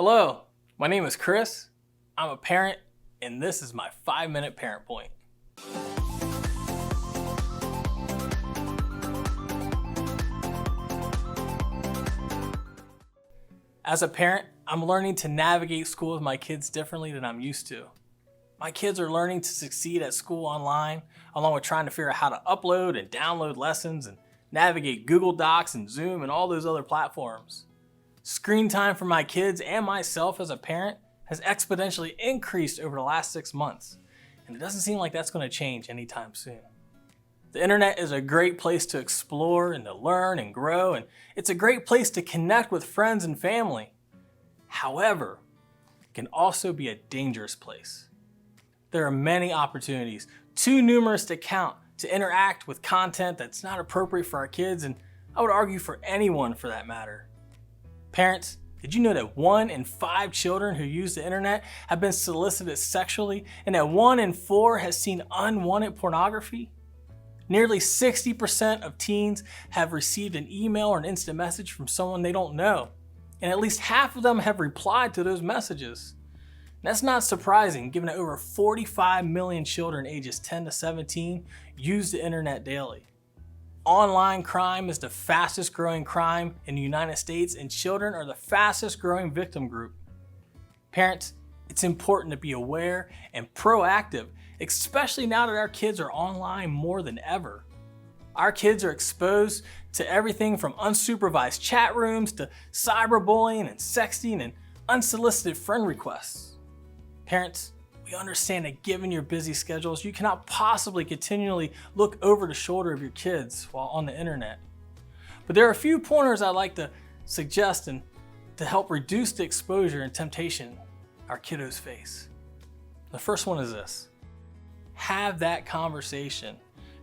Hello, my name is Chris. I'm a parent, and this is my 5-minute parent point. As a parent, I'm learning to navigate school with my kids differently than I'm used to. My kids are learning to succeed at school online, along with trying to figure out how to upload and download lessons and navigate Google Docs and Zoom and all those other platforms. Screen time for my kids and myself as a parent has exponentially increased over the last 6 months, and it doesn't seem like that's going to change anytime soon. The internet is a great place to explore and to learn and grow, and it's a great place to connect with friends and family. However, it can also be a dangerous place. There are many opportunities, too numerous to count, to interact with content that's not appropriate for our kids, and I would argue for anyone for that matter. Parents, did you know that 1 in 5 children who use the internet have been solicited sexually, and that 1 in 4 has seen unwanted pornography? Nearly 60% of teens have received an email or an instant message from someone they don't know, and at least half of them have replied to those messages. That's not surprising, given that over 45 million children ages 10 to 17 use the internet daily. Online crime is the fastest growing crime in the United States, and children are the fastest growing victim group. Parents, it's important to be aware and proactive, especially now that our kids are online more than ever. Our kids are exposed to everything from unsupervised chat rooms to cyberbullying and sexting and unsolicited friend requests. Parents, we understand that given your busy schedules, you cannot possibly continually look over the shoulder of your kids while on the internet. But there are a few pointers I'd like to suggest and to help reduce the exposure and temptation our kiddos face. The first one is this: have that conversation.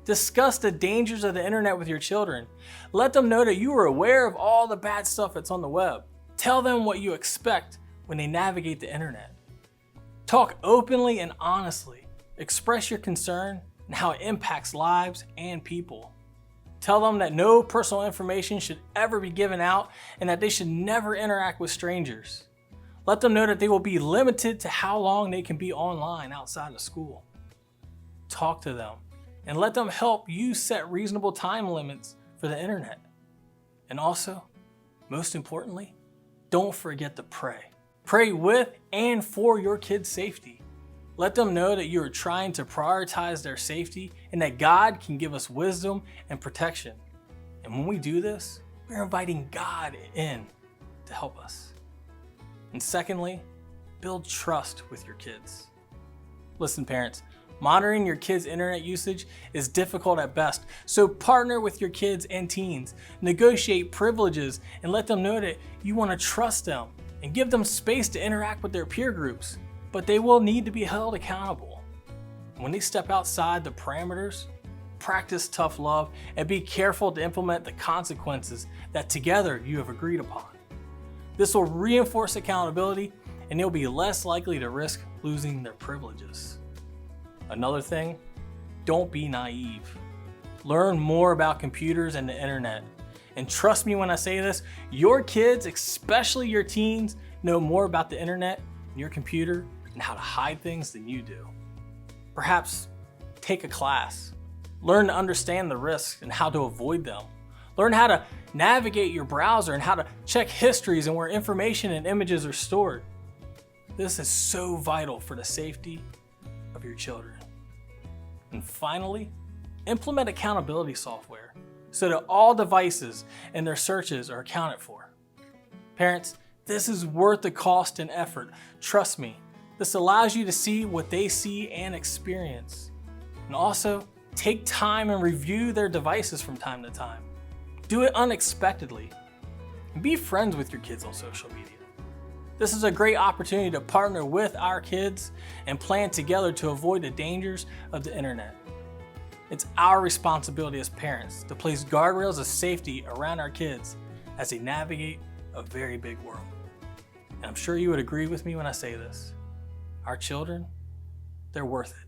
Discuss the dangers of the internet with your children. Let them know that you are aware of all the bad stuff that's on the web. Tell them what you expect when they navigate the internet. Talk openly and honestly. Express your concern and how it impacts lives and people. Tell them that no personal information should ever be given out and that they should never interact with strangers. Let them know that they will be limited to how long they can be online outside of school. Talk to them and let them help you set reasonable time limits for the internet. And also, most importantly, don't forget to pray. Pray with and for your kids' safety. Let them know that you are trying to prioritize their safety and that God can give us wisdom and protection. And when we do this, we're inviting God in to help us. And secondly, build trust with your kids. Listen, parents, monitoring your kids' internet usage is difficult at best, so partner with your kids and teens. Negotiate privileges and let them know that you want to trust them and give them space to interact with their peer groups, but they will need to be held accountable. When they step outside the parameters, practice tough love and be careful to implement the consequences that together you have agreed upon. This will reinforce accountability and they'll be less likely to risk losing their privileges. Another thing, don't be naive. Learn more about computers and the internet. And trust me when I say this, your kids, especially your teens, know more about the internet and your computer and how to hide things than you do. Perhaps take a class. Learn to understand the risks and how to avoid them. Learn how to navigate your browser and how to check histories and where information and images are stored. This is so vital for the safety of your children. And finally, implement accountability software so that all devices and their searches are accounted for. Parents, this is worth the cost and effort. Trust me, this allows you to see what they see and experience. And also, take time and review their devices from time to time. Do it unexpectedly. And be friends with your kids on social media. This is a great opportunity to partner with our kids and plan together to avoid the dangers of the internet. It's our responsibility as parents to place guardrails of safety around our kids as they navigate a very big world. And I'm sure you would agree with me when I say this. Our children, they're worth it.